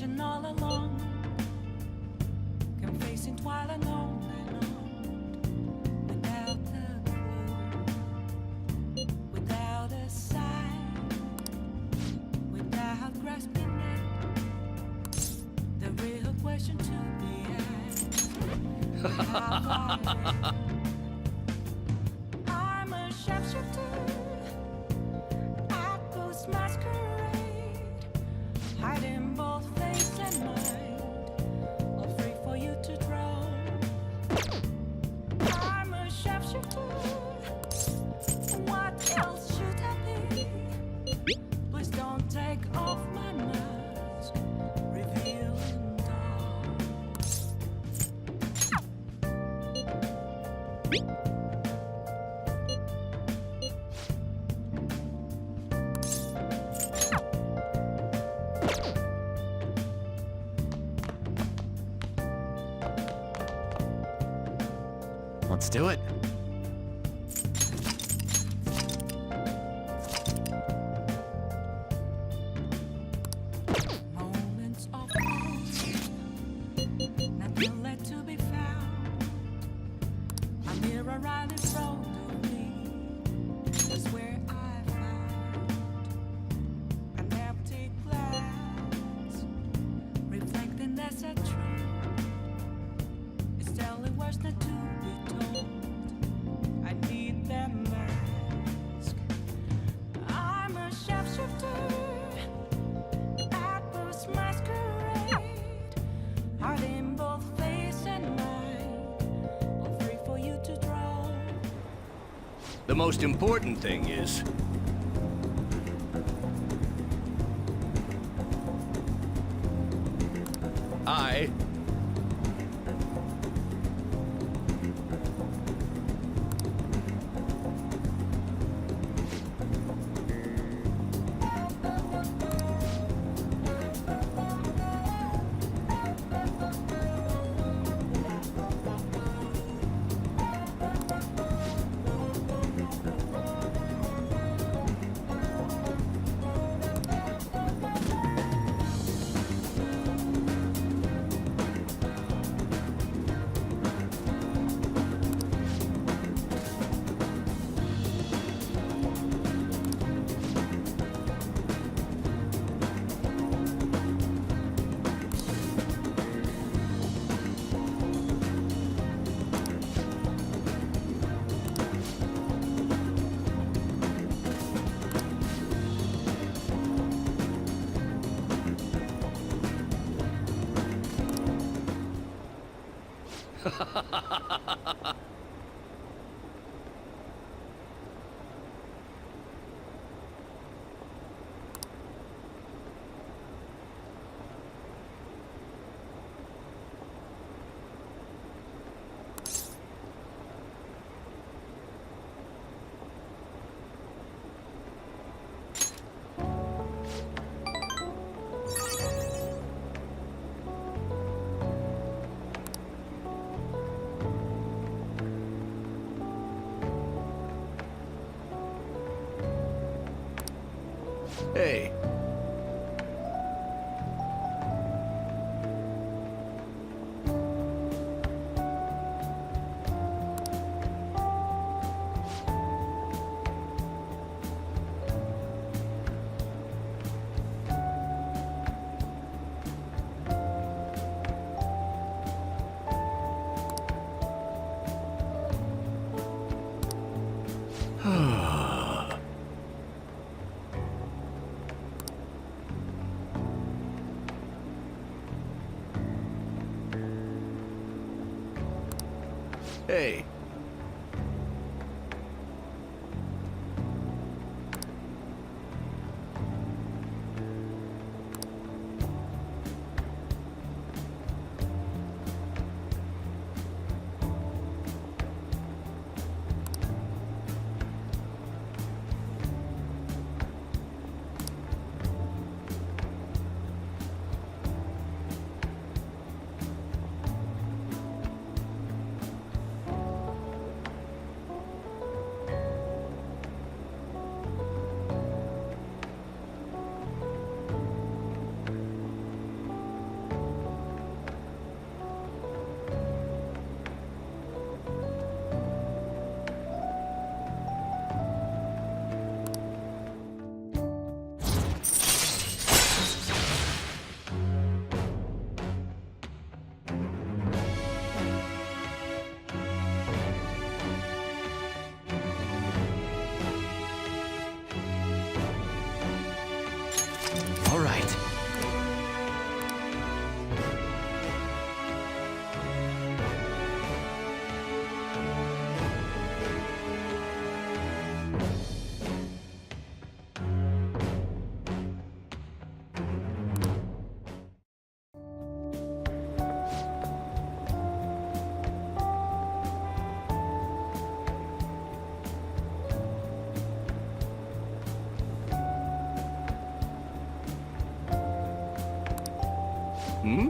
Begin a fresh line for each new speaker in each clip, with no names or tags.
searching all along, confessing while alone and on, without a clue, without a sign, without grasping it. The real question to be asked: how far? I'm a sharpshooter, I post masquerade, hiding both face and mind, all free for you to draw. I'm a sharpshooter, what else should I be? Please don't take off my mask, revealing dawn.
Let's do it.
Moments of pause, nothing left to be found. A mirror right in front of me is where I found an empty glass, reflecting that's a truth. It's telling words not to be told. I need that mask. I'm a sharpshooter, apples masquerade, hiding both face and mind, all free for you to draw.
The most important thing is... I... Hey. Hey. Hmm?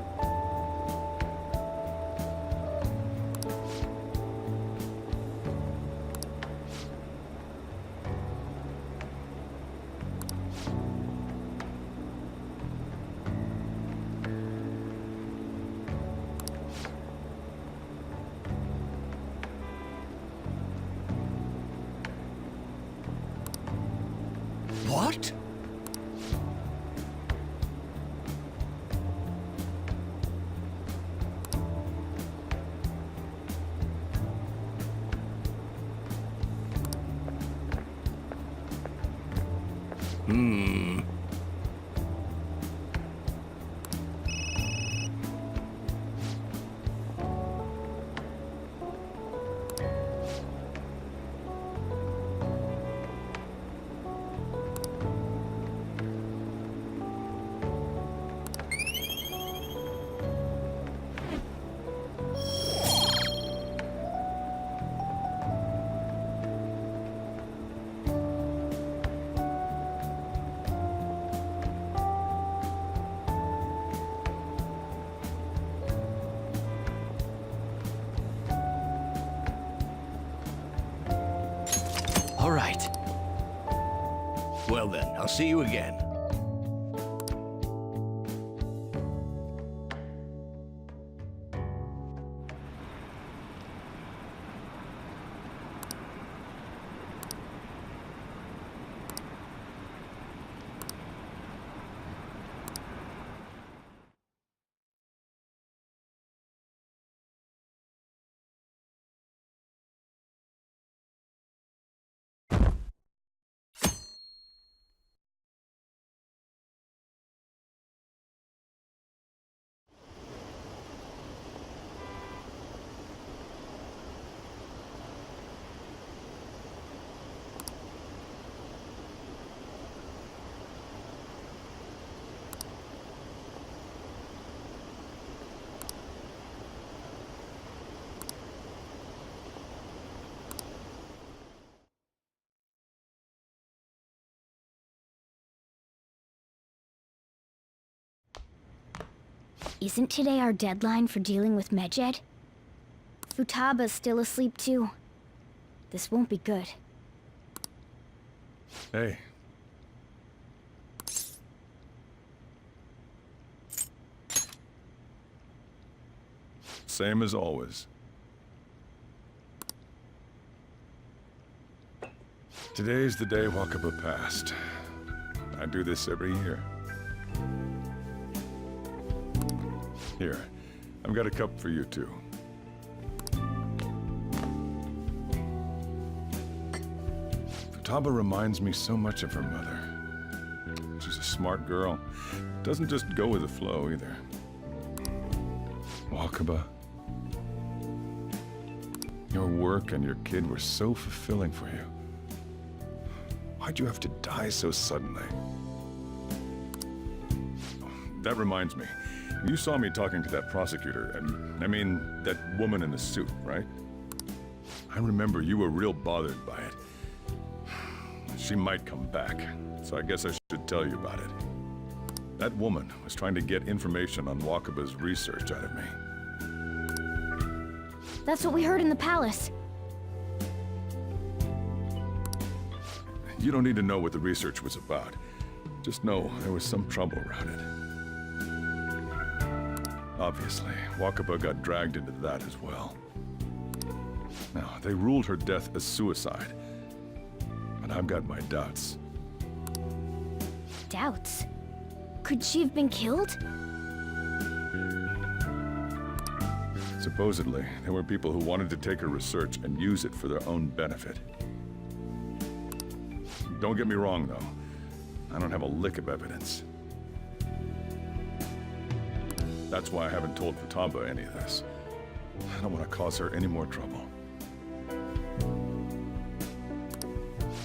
What? Hmm. All right. Well then, I'll see you again.
Isn't today our deadline for dealing with Medjed? Futaba's still asleep too. This won't be good.
Hey. Same as always. Today's the day Wakaba passed. I do this every year. Here, I've got a cup for you too. Futaba reminds me so much of her mother. She's a smart girl. Doesn't just go with the flow either. Wakaba, your work and your kid were so fulfilling for you. Why'd you have to die so suddenly? That reminds me. You saw me talking to that prosecutor, and I mean, that woman in the suit, right? I remember you were real bothered by it. She might come back, so I guess I should tell you about it. That woman was trying to get information on Wakaba's research out of me.
That's what we heard in the palace.
You don't need to know what the research was about. Just know there was some trouble around it. Obviously, Wakaba got dragged into that as well. Now, they ruled her death as suicide. But I've got my doubts.
Doubts? Could she have been killed?
Supposedly, there were people who wanted to take her research and use it for their own benefit. Don't get me wrong, though. I don't have a lick of evidence. That's why I haven't told Futaba any of this. I don't want to cause her any more trouble.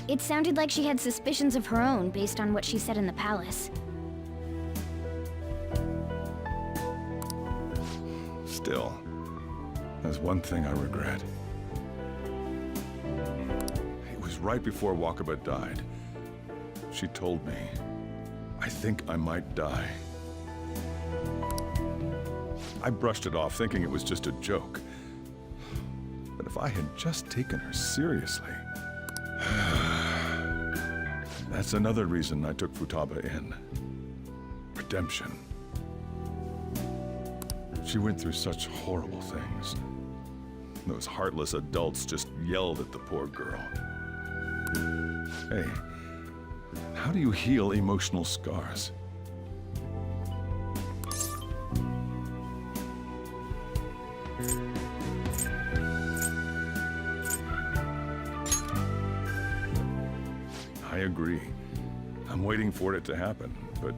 It sounded like she had suspicions of her own based on what she said in the palace.
Still, there's one thing I regret. It was right before Wakaba died. She told me, I think I might die. I brushed it off thinking it was just a joke. But if I had just taken her seriously... That's another reason I took Futaba in. Redemption. She went through such horrible things. Those heartless adults just yelled at the poor girl. Hey, how do you heal emotional scars? I agree. I'm waiting for it to happen, but...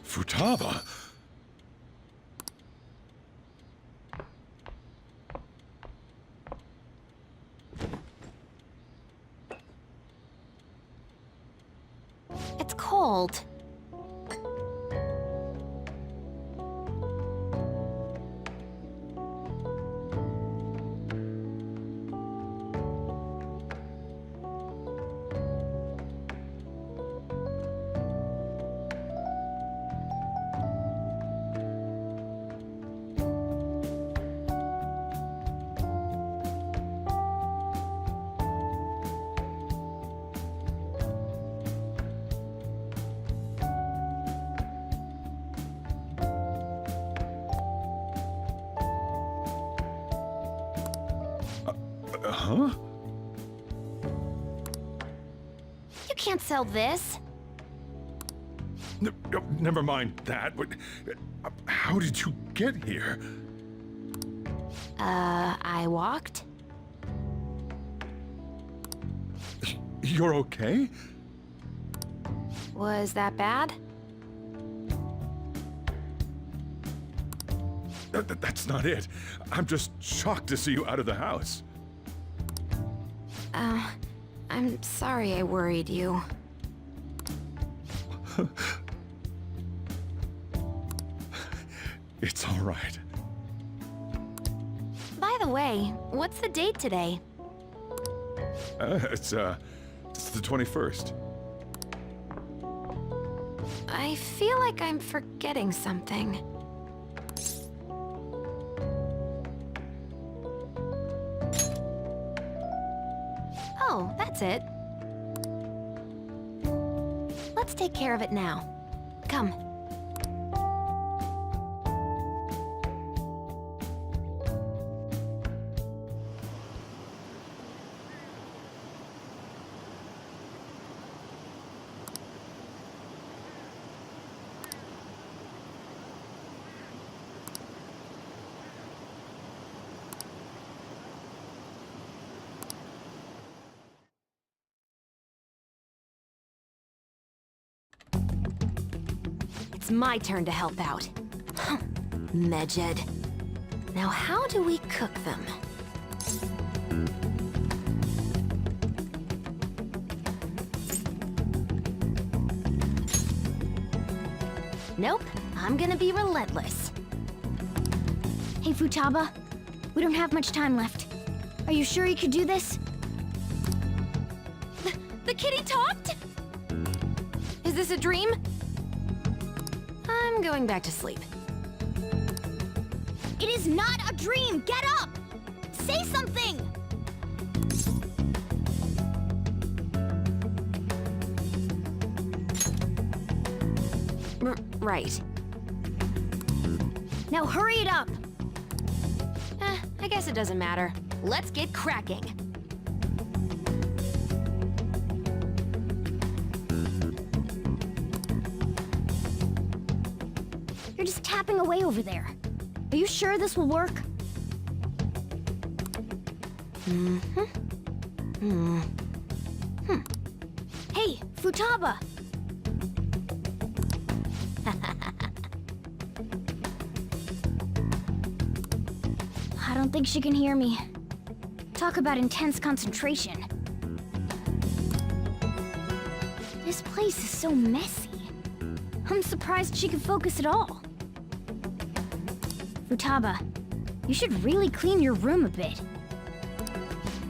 Futaba?
It's cold.
Huh?
You can't sell this.
Never mind that. But how did you get here?
I walked?
You're okay?
Was that bad?
That's not it. I'm just shocked to see you out of the house.
I'm sorry I worried you.
It's all right.
By the way, what's the date today?
It's the 21st.
I feel like I'm forgetting something. Oh, that's it. Let's take care of it now. Come. It's my turn to help out. Medjed. Now how do we cook them? Nope, I'm gonna be relentless. Hey, Futaba. We don't have much time left. Are you sure you could do this? The kitty talked? Is this a dream? I'm going back to sleep. It is not a dream! Get up! Say something! Right. Now hurry it up! I guess it doesn't matter. Let's get cracking. You're just tapping away over there. Are you sure this will work? Hey, Futaba! I don't think she can hear me. Talk about intense concentration. This place is so messy. I'm surprised she could focus at all. Futaba, you should really clean your room a bit.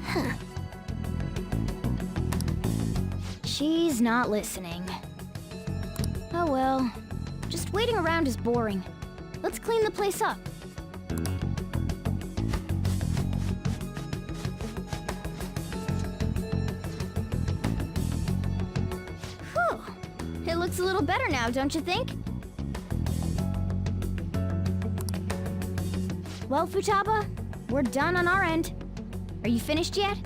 Huh. She's not listening. Oh well, Just waiting around is boring. Let's clean the place up. Whew. It looks a little better now, don't you think? Well, Futaba, we're done on our end. Are you finished yet?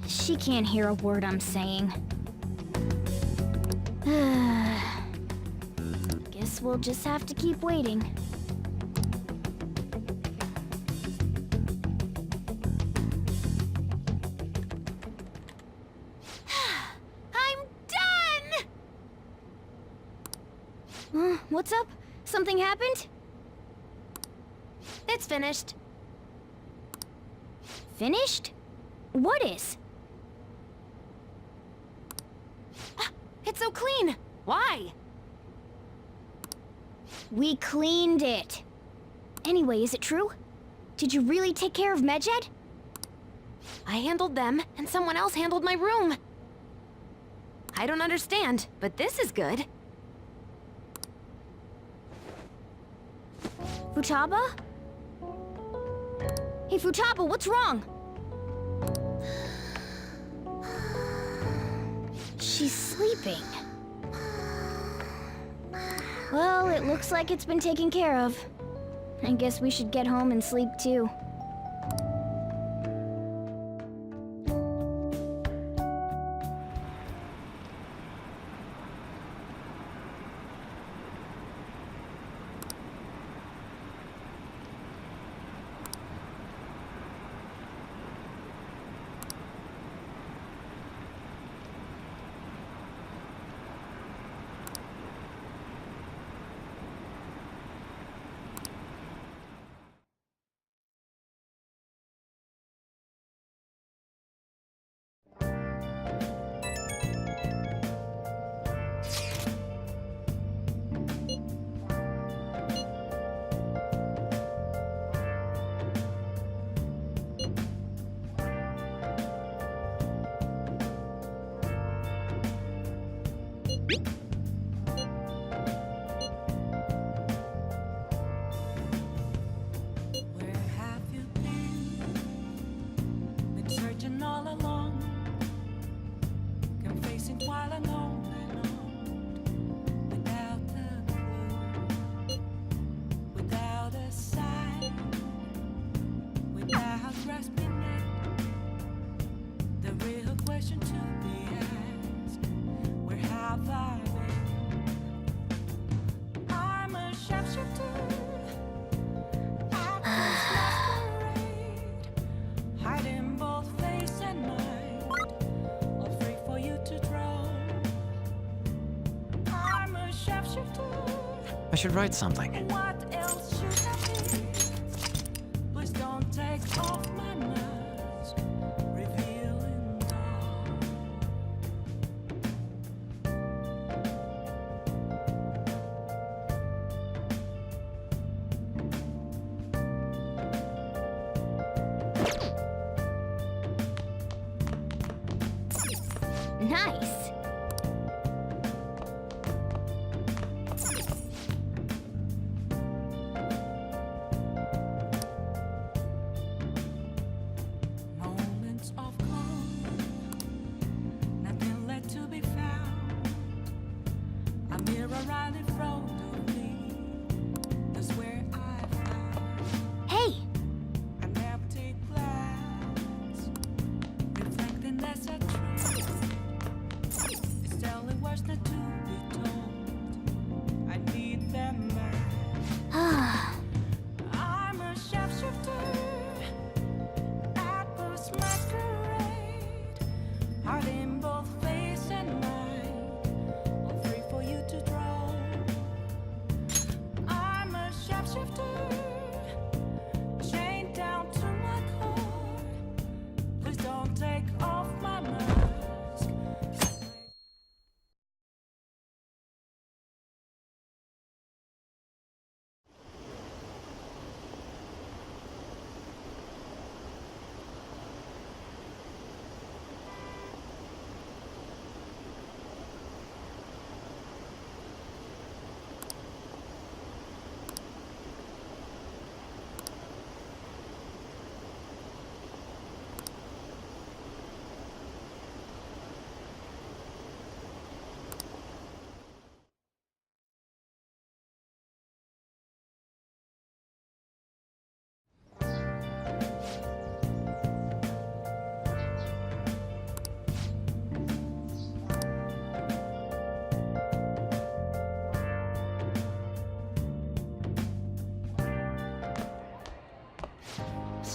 She can't hear a word I'm saying. Guess we'll just have to keep waiting. I'm done! What's up? Something happened?
It's finished.
Finished? What is?
It's so clean. Why?
We cleaned it. Anyway, is it true? Did you really take care of Medjed?
I handled them, and someone else handled my room. I don't understand, but this is good.
Futaba? Hey, Futaba, what's wrong? She's sleeping. Well, it looks like it's been taken care of. I guess we should get home and sleep too.
Where have you been? Been searching all along, confessing while alone and on, without a clue, without a sign, without grasping it. The real question to be asked: where have I been? I'm a sharpshooter. Hiding both face and mind, all free for you to draw. I'm a sharpshooter.
I should write something.
What else should I be? Please don't take off my mask, revealing all.
Nice.
Moments of calm, nothing left to be found. A mirror right in front of me, that's where I found
Hey,
an empty glass, reflecting that's a tree. It's telling what's not to be told. I need them back. I'm a sharpshooter. Apples masquerade, heart in both face and mind, all free for you to draw. I'm a sharpshooter, chained down to my core. Please don't take off my mask.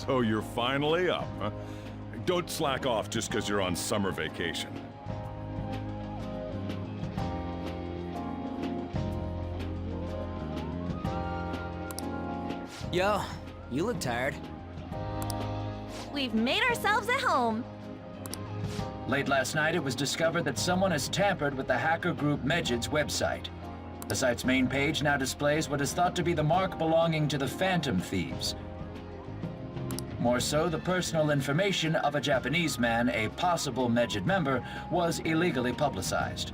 So you're finally up, huh? Don't slack off just because you're on summer vacation.
Yo, you look tired.
We've made ourselves at home.
Late last night, it was discovered that someone has tampered with the hacker group Medjed's website. The site's main page now displays what is thought to be the mark belonging to the Phantom Thieves. More so, the personal information of a Japanese man, a possible Medjed member, was illegally publicized.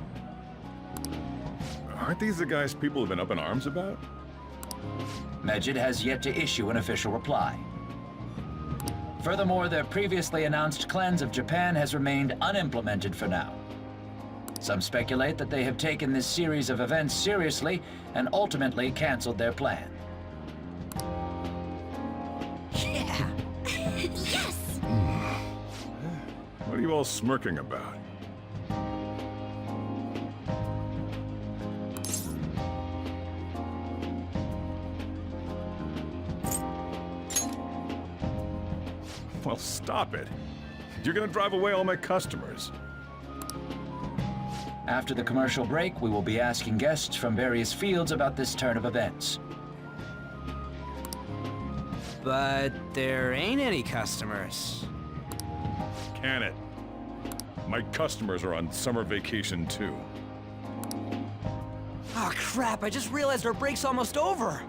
Aren't these the guys people have been up in arms about?
Medjed has yet to issue an official reply. Furthermore, their previously announced cleanse of Japan has remained unimplemented for now. Some speculate that they have taken this series of events seriously and ultimately canceled their plan.
Yeah.
Yes!
What are you all smirking about? Well, stop it. You're gonna drive away all my customers.
After the commercial break, we will be asking guests from various fields about this turn of events.
But there ain't any customers.
Can it? My customers are on summer vacation too.
Oh crap, I just realized our break's almost over.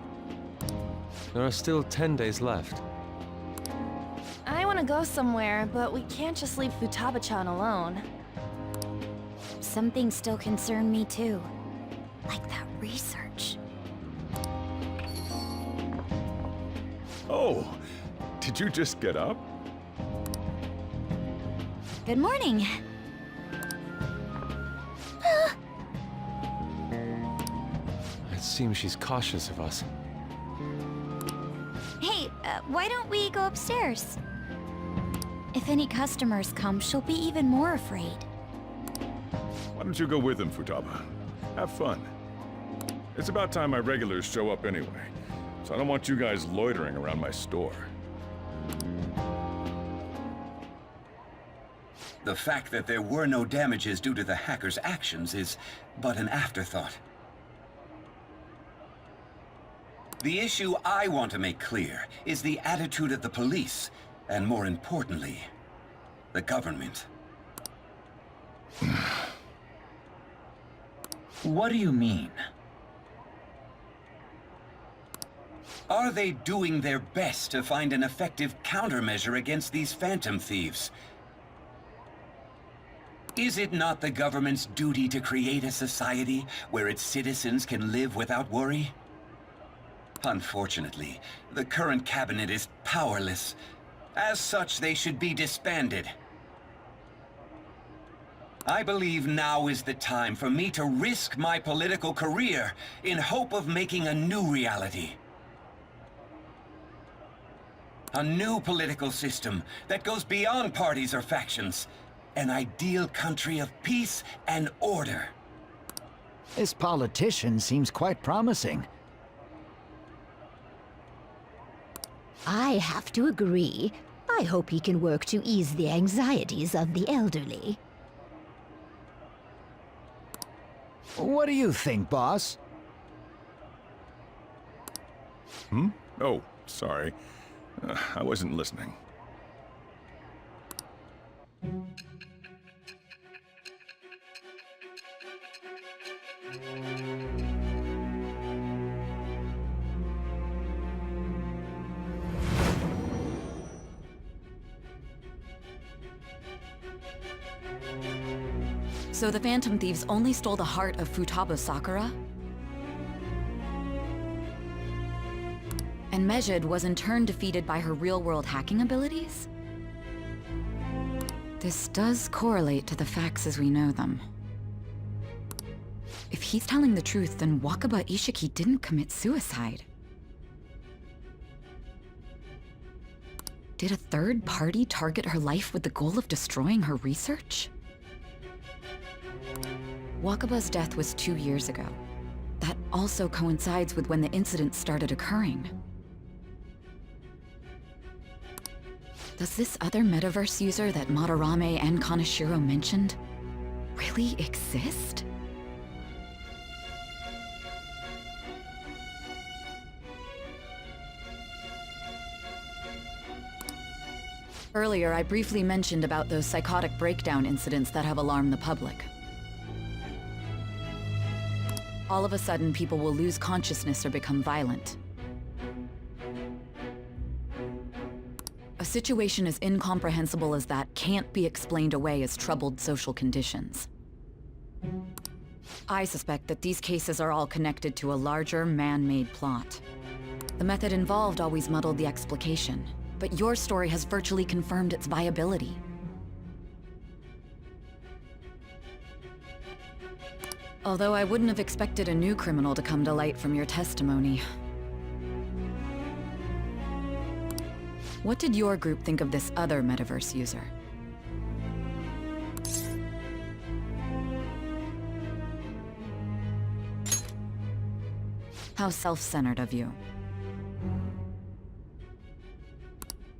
There are still 10 days left.
I want to go somewhere, but we can't just leave Futaba-chan alone.
Some things still concern me too. Like that research.
Oh, did you just get up?
Good morning.
It seems she's cautious of us.
Hey, why don't we go upstairs? If any customers come, she'll be even more afraid.
Why don't you go with them, Futaba? Have fun. It's about time my regulars show up anyway, so I don't want you guys loitering around my store.
The fact that there were no damages due to the hacker's actions is but an afterthought. The issue I want to make clear is the attitude of the police, and more importantly, the government.
What do you mean?
Are they doing their best to find an effective countermeasure against these phantom thieves? Is it not the government's duty to create a society where its citizens can live without worry? Unfortunately, the current cabinet is powerless. As such, they should be disbanded. I believe now is the time for me to risk my political career in hope of making a new reality. A new political system that goes beyond parties or factions. An ideal country of peace and order.
This politician seems quite promising.
I have to agree. I hope he can work to ease the anxieties of the elderly.
What do you think, boss?
Oh, sorry. I wasn't listening.
So the Phantom Thieves only stole the heart of Futaba Sakura? And Medjed was in turn defeated by her real-world hacking abilities? This does correlate to the facts as we know them. If he's telling the truth, then Wakaba Ishiki didn't commit suicide. Did a third party target her life with the goal of destroying her research? Wakaba's death was 2 years ago. That also coincides with when the incident started occurring. Does this other metaverse user that Madarame and Kaneshiro mentioned really exist? Earlier, I briefly mentioned about those psychotic breakdown incidents that have alarmed the public. All of a sudden, people will lose consciousness or become violent. A situation as incomprehensible as that can't be explained away as troubled social conditions. I suspect that these cases are all connected to a larger, man-made plot. The method involved always muddled the explication, but your story has virtually confirmed its viability. Although I wouldn't have expected a new criminal to come to light from your testimony. What did your group think of this other metaverse user? How self-centered of you.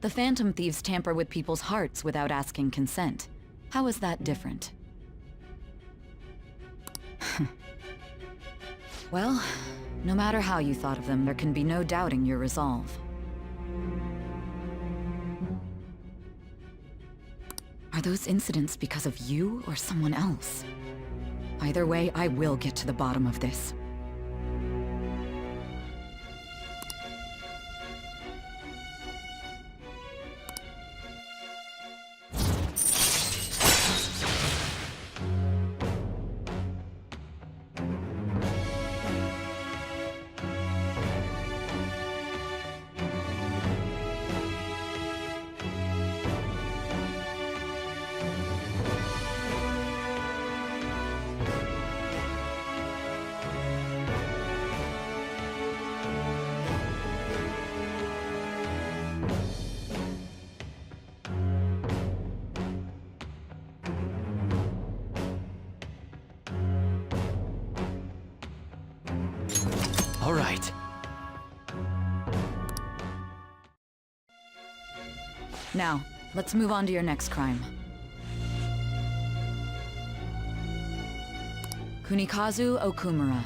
The Phantom Thieves tamper with people's hearts without asking consent. How is that different? Well, no matter how you thought of them, there can be no doubting your resolve. Are those incidents because of you or someone else? Either way, I will get to the bottom of this.
All right.
Now, let's move on to your next crime. Kunikazu Okumura.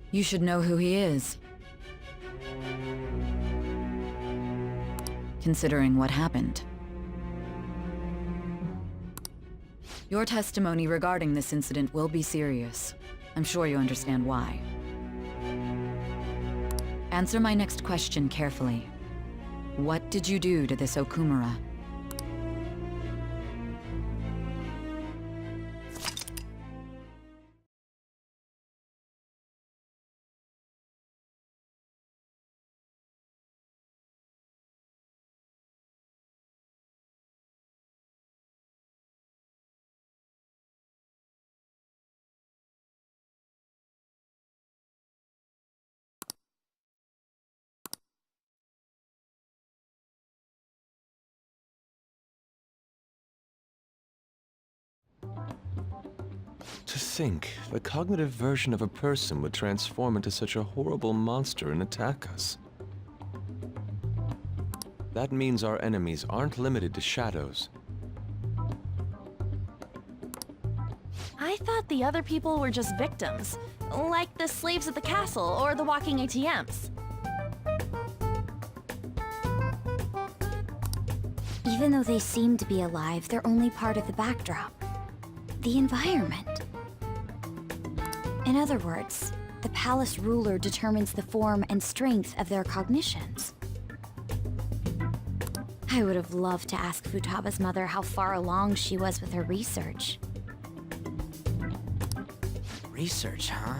You should know who he is. Considering what happened. Your testimony regarding this incident will be serious. I'm sure you understand why. Answer my next question carefully. What did you do to this Okumura?
To think, the cognitive version of a person would transform into such a horrible monster and attack us. That means our enemies aren't limited to shadows.
I thought the other people were just victims, like the slaves at the castle or the walking ATMs.
Even though they seem to be alive, they're only part of the backdrop. The environment. In other words, the palace ruler determines the form and strength of their cognitions. I would have loved to ask Futaba's mother how far along she was with her research.
Research, huh?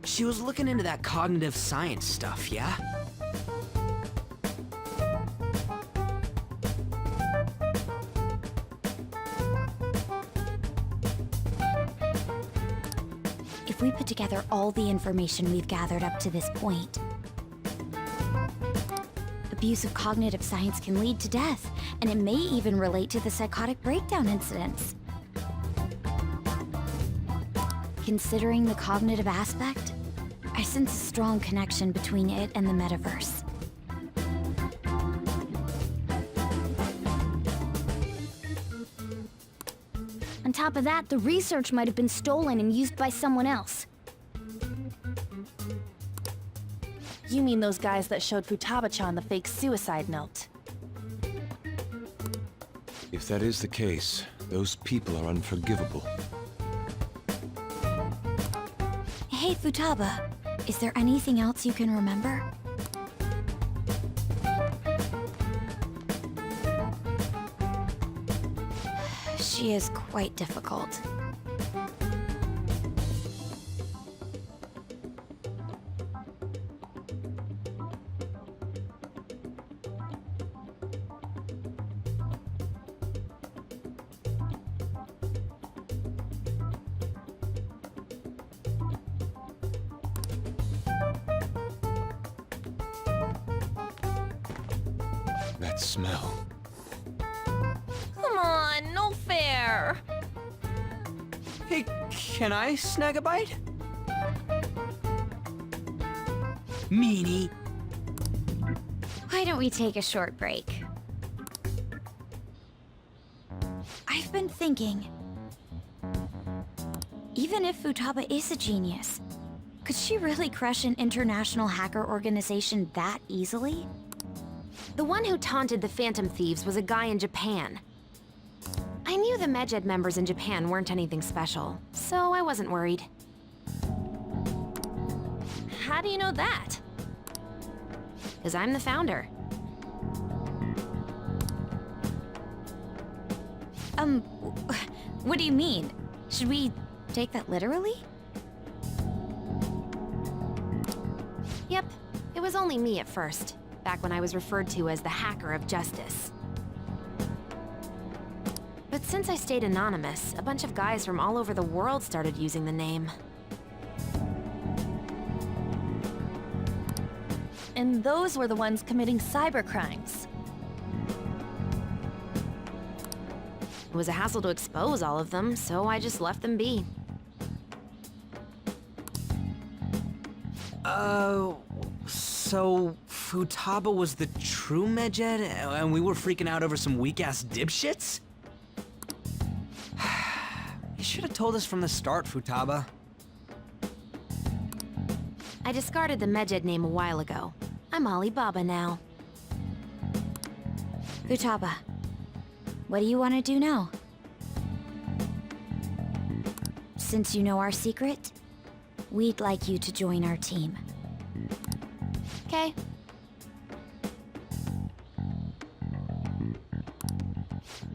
She was looking into that cognitive science stuff, yeah?
If we put together all the information we've gathered up to this point, the Abuse of cognitive science can lead to death, and it may even relate to the psychotic breakdown incidents. Considering the cognitive aspect, I sense a strong connection between it and the metaverse.
On top of that, the research might have been stolen and used by someone else.
You mean those guys that showed Futaba-chan the fake suicide note?
If that is the case, those people are unforgivable.
Hey, Futaba, is there anything else you can remember? She is quite difficult.
That smell.
Come on, no fair!
Hey, can I snag a bite? Meanie.
Why don't we take a short break? I've been thinking, even if Futaba is a genius, could she really crush an international hacker organization that easily?
The one who taunted the Phantom Thieves was a guy in Japan. I knew the Medjed members in Japan weren't anything special, so I wasn't worried.
How do you know that?
Because I'm the founder.
What do you mean? Should we take that literally?
Yep, it was only me at first, back when I was referred to as the Hacker of Justice. But since I stayed anonymous, a bunch of guys from all over the world started using the name.
And those were the ones committing cybercrimes.
It was a hassle to expose all of them, so I just left them be.
So Futaba was the true Medjed, and we were freaking out over some weak-ass dipshits? You should have told us from the start, Futaba.
I discarded the Medjed name a while ago. I'm Alibaba now.
Futaba, what do you want to do now? Since you know our secret, we'd like you to join our team.
Okay.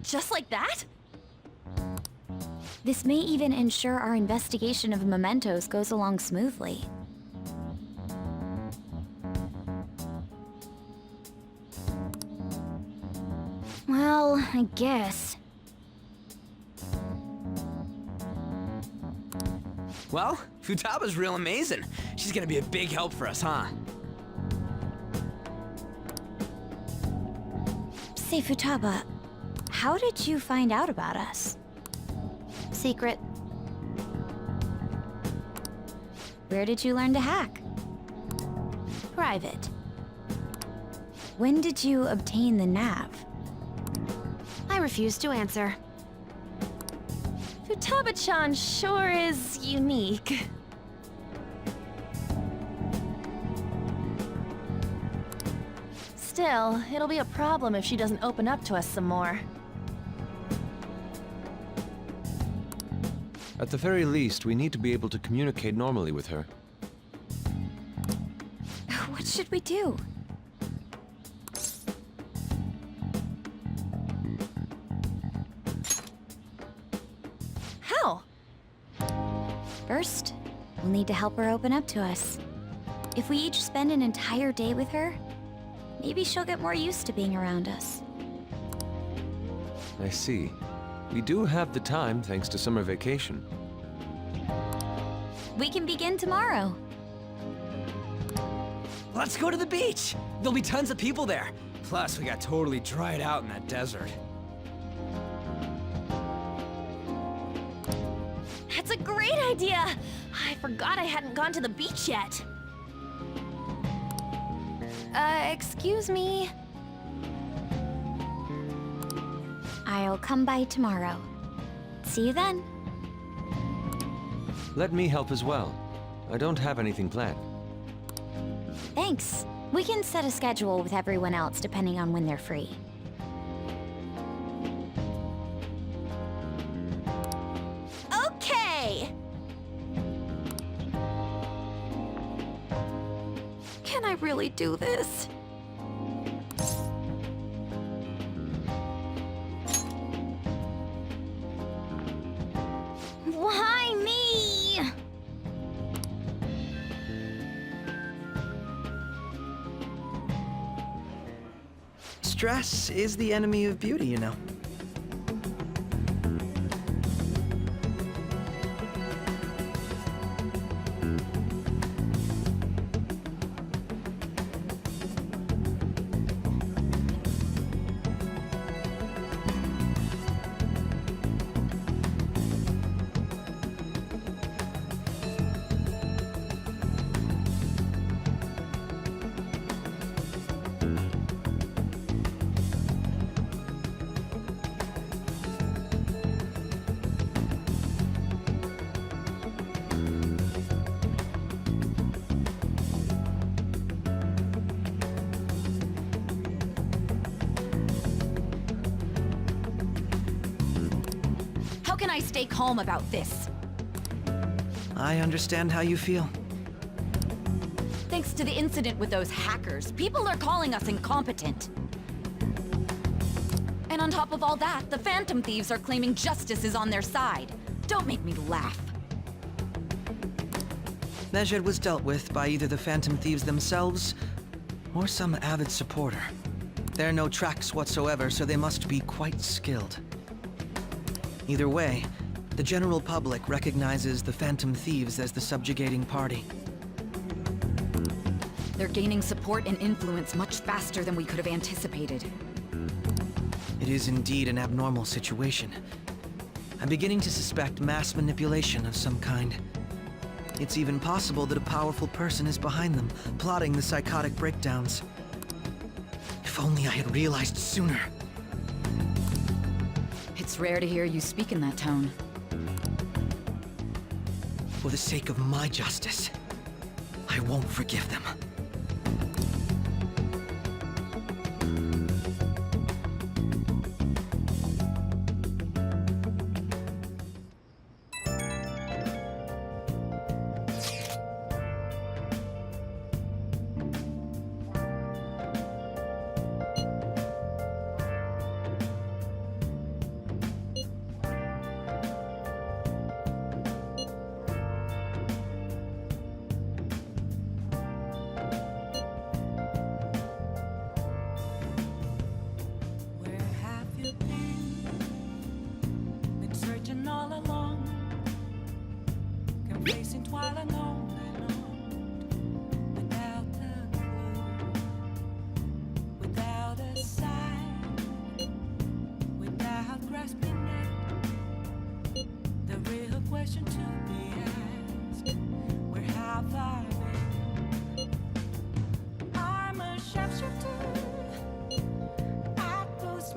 Just like that?
This may even ensure our investigation of mementos goes along smoothly.
Well, I guess.
Well, Futaba's real amazing. She's gonna be a big help for us, huh?
Say, Futaba, how did you find out about us?
Secret.
Where did you learn to hack?
Private.
When did you obtain the nav?
I refuse to answer.
Futaba-chan sure is unique. Still, it'll be a problem if she doesn't open up to us some more.
At the very least, we need to be able to communicate normally with her.
What should we do?
How?
First, we'll need to help her open up to us. If we each spend an entire day with her, maybe she'll get more used to being around us.
I see. We do have the time thanks to summer vacation.
We can begin tomorrow.
Let's go to the beach! There'll be tons of people there. Plus, we got totally dried out in that desert.
That's a great idea! I forgot I hadn't gone to the beach yet.
Excuse me?
I'll come by tomorrow. See you then.
Let me help as well. I don't have anything planned.
Thanks. We can set a schedule with everyone else depending on when they're free.
Okay!
Can I really do this?
Why me?
Stress is the enemy of beauty, you know.
How can I stay calm about this?
I understand how you feel.
Thanks to the incident with those hackers, people are calling us incompetent. And on top of all that, the Phantom Thieves are claiming justice is on their side. Don't make me laugh.
Medjed was dealt with by either the Phantom Thieves themselves or some avid supporter. There are no tracks whatsoever, so they must be quite skilled. Either way, the general public recognizes the Phantom Thieves as the subjugating party.
They're gaining support and influence much faster than we could have anticipated.
It is indeed an abnormal situation. I'm beginning to suspect mass manipulation of some kind. It's even possible that a powerful person is behind them, plotting the psychotic breakdowns. If only I had realized sooner.
It's rare to hear you speak in that tone.
For the sake of my justice, I won't forgive them.
Where have you been? Been searching all along, complacent while alone and on, without a clue, without a sign, without grasping it. The real question to be asked: where have I been? I'm a sharpshooter.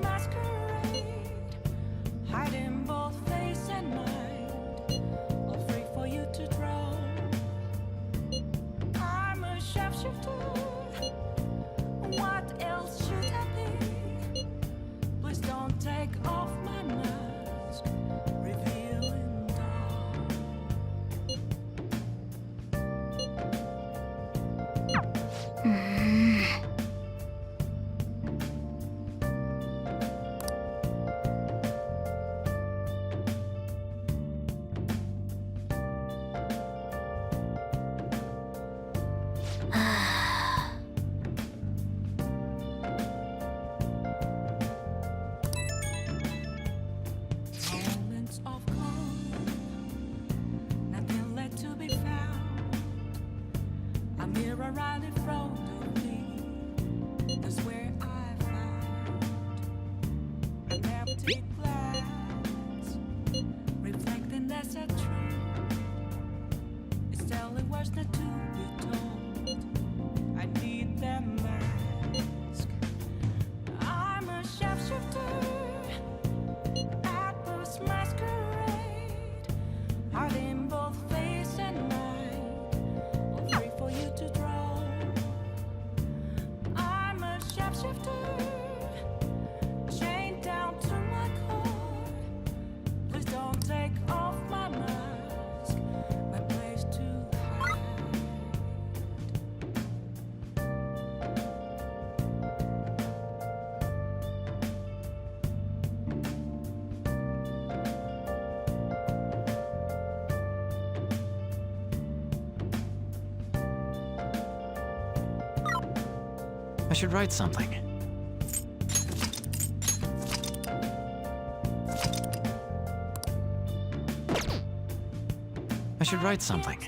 Masquerade, hiding both face and mind, all free for you to draw. I'm a sharpshooter. What else should I be? Please don't take off my mask, revealing dawn. Moments of calm, nothing left to be found. A mirror right in front of me, says are true. It's telling words not to be told. I need their mask. I'm a shapeshifter at this masquerade. Heart in both face and mind, all free for you to draw. I'm a shapeshifter, chained down to my core. Please don't take off my mask, my place to hide.
I should write something. I should write something.